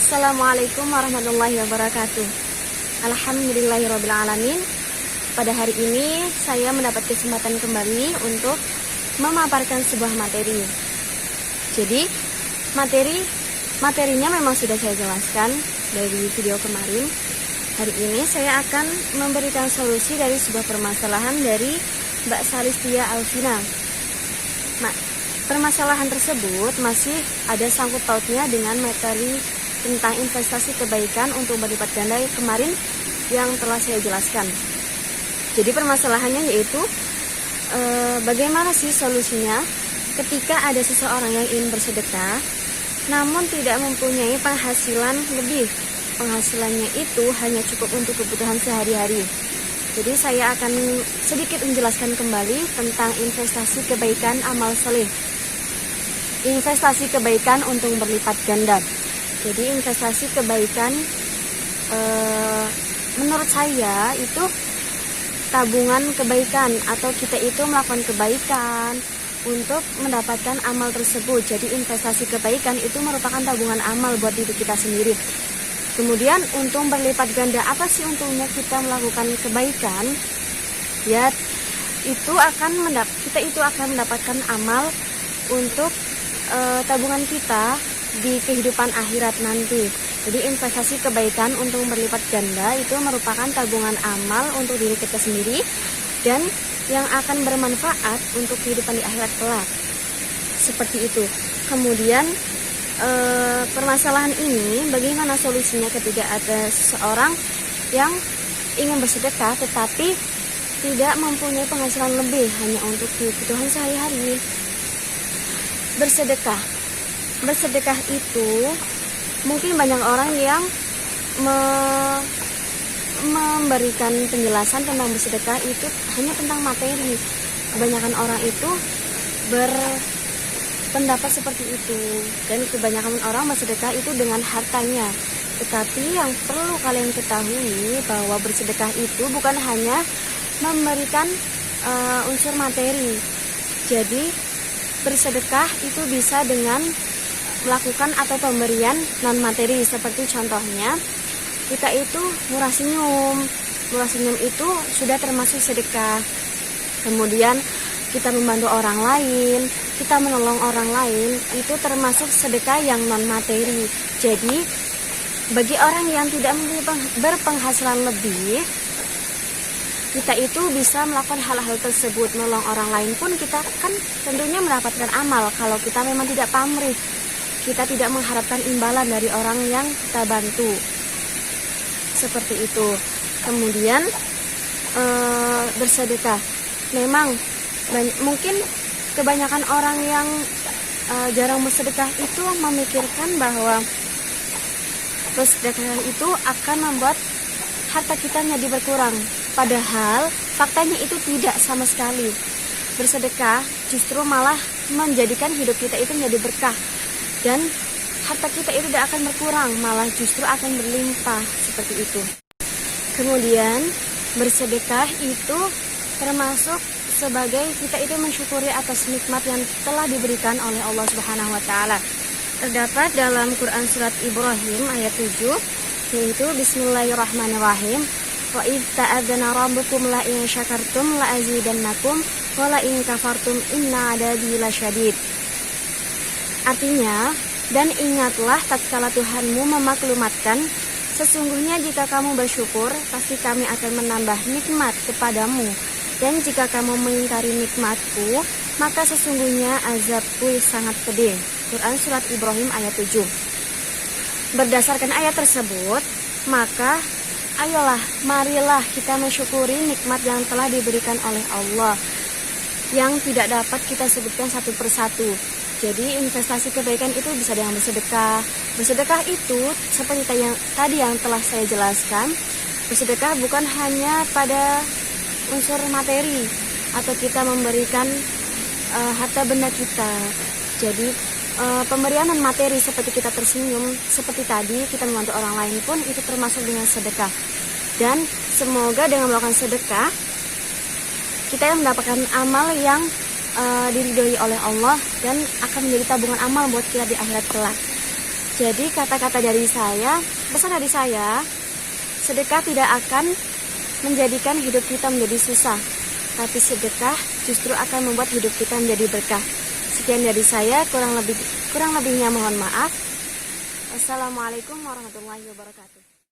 Assalamualaikum warahmatullahi wabarakatuh. Alhamdulillahirrabbilalamin. Pada hari ini saya mendapat kesempatan kembali untuk memaparkan sebuah materi. Jadi materinya memang sudah saya jelaskan dari video kemarin. Hari ini saya akan memberikan solusi dari sebuah permasalahan dari Mbak Salistia Alvina. Permasalahan tersebut masih ada sangkut pautnya dengan materi tentang investasi kebaikan untuk berlipat ganda kemarin yang telah saya jelaskan. Jadi permasalahannya yaitu bagaimana sih solusinya ketika ada seseorang yang ingin bersedekah namun tidak mempunyai penghasilan lebih. Penghasilannya itu hanya cukup untuk kebutuhan sehari-hari. Jadi saya akan sedikit menjelaskan kembali tentang investasi kebaikan amal soleh. Investasi kebaikan untuk berlipat ganda. Jadi investasi kebaikan menurut saya itu tabungan kebaikan, atau kita itu melakukan kebaikan untuk mendapatkan amal tersebut. Jadi investasi kebaikan itu merupakan tabungan amal buat diri kita sendiri. Kemudian untung berlipat ganda, apa sih untungnya kita melakukan kebaikan? Ya, kita itu akan mendapatkan amal untuk tabungan kita di kehidupan akhirat nanti. Jadi investasi kebaikan untuk berlipat ganda itu merupakan tabungan amal untuk diri kita sendiri dan yang akan bermanfaat untuk kehidupan di akhirat kelak. Seperti itu. Kemudian permasalahan ini bagaimana solusinya ketika ada seseorang yang ingin bersedekah tetapi tidak mempunyai penghasilan lebih hanya untuk kebutuhan sehari-hari. Bersedekah itu mungkin banyak orang yang memberikan penjelasan tentang bersedekah itu hanya tentang materi. Kebanyakan orang itu berpendapat seperti itu, dan kebanyakan orang bersedekah itu dengan hartanya. Tetapi yang perlu kalian ketahui bahwa bersedekah itu bukan hanya memberikan unsur materi. Jadi bersedekah itu bisa dengan melakukan atau pemberian non materi, seperti contohnya kita itu murah senyum itu sudah termasuk sedekah. Kemudian kita membantu orang lain, kita menolong orang lain, itu termasuk sedekah yang non materi. Jadi bagi orang yang tidak berpenghasilan lebih, kita itu bisa melakukan hal-hal tersebut. Menolong orang lain pun kita kan tentunya mendapatkan amal kalau kita memang tidak pamrih. Kita tidak mengharapkan imbalan dari orang yang kita bantu. Seperti itu. Kemudian bersedekah. Memang mungkin kebanyakan orang yang jarang bersedekah itu memikirkan bahwa bersedekah itu akan membuat harta kita menjadi berkurang. Padahal faktanya itu tidak sama sekali. Bersedekah justru malah menjadikan hidup kita itu menjadi berkah. Dan harta kita itu tidak akan berkurang, malah justru akan berlimpah, seperti itu. Kemudian bersedekah itu termasuk sebagai kita itu mensyukuri atas nikmat yang telah diberikan oleh Allah Subhanahu wa taala. Terdapat dalam Quran surat Ibrahim ayat 7, yaitu Bismillahirrahmanirrahim. Wa idz ta'adzana rabbukum la in syakartum la azidannakum wa la in kafartum inna 'adzabi lasyadid. Artinya, dan ingatlah tatkala Tuhanmu memaklumatkan, sesungguhnya jika kamu bersyukur, pasti kami akan menambah nikmat kepadamu. Dan jika kamu mengingkari nikmatku, maka sesungguhnya azabku sangat pedih. Quran surat Ibrahim ayat 7. Berdasarkan ayat tersebut, maka ayolah, marilah kita mensyukuri nikmat yang telah diberikan oleh Allah, yang tidak dapat kita sebutkan satu persatu. Jadi investasi kebaikan itu bisa dengan bersedekah. Bersedekah itu seperti tadi yang telah saya jelaskan, bersedekah bukan hanya pada unsur materi atau kita memberikan harta benda kita. Jadi pemberian non materi seperti kita tersenyum, seperti tadi kita membantu orang lain pun itu termasuk dengan sedekah. Dan semoga dengan melakukan sedekah kita mendapatkan amal yang diridhoi oleh Allah dan akan menjadi tabungan amal buat kita di akhirat kelak. Jadi kata-kata dari saya, pesan dari saya, sedekah tidak akan menjadikan hidup kita menjadi susah, tapi sedekah justru akan membuat hidup kita menjadi berkah. Sekian dari saya, kurang lebihnya mohon maaf. Wassalamualaikum warahmatullahi wabarakatuh.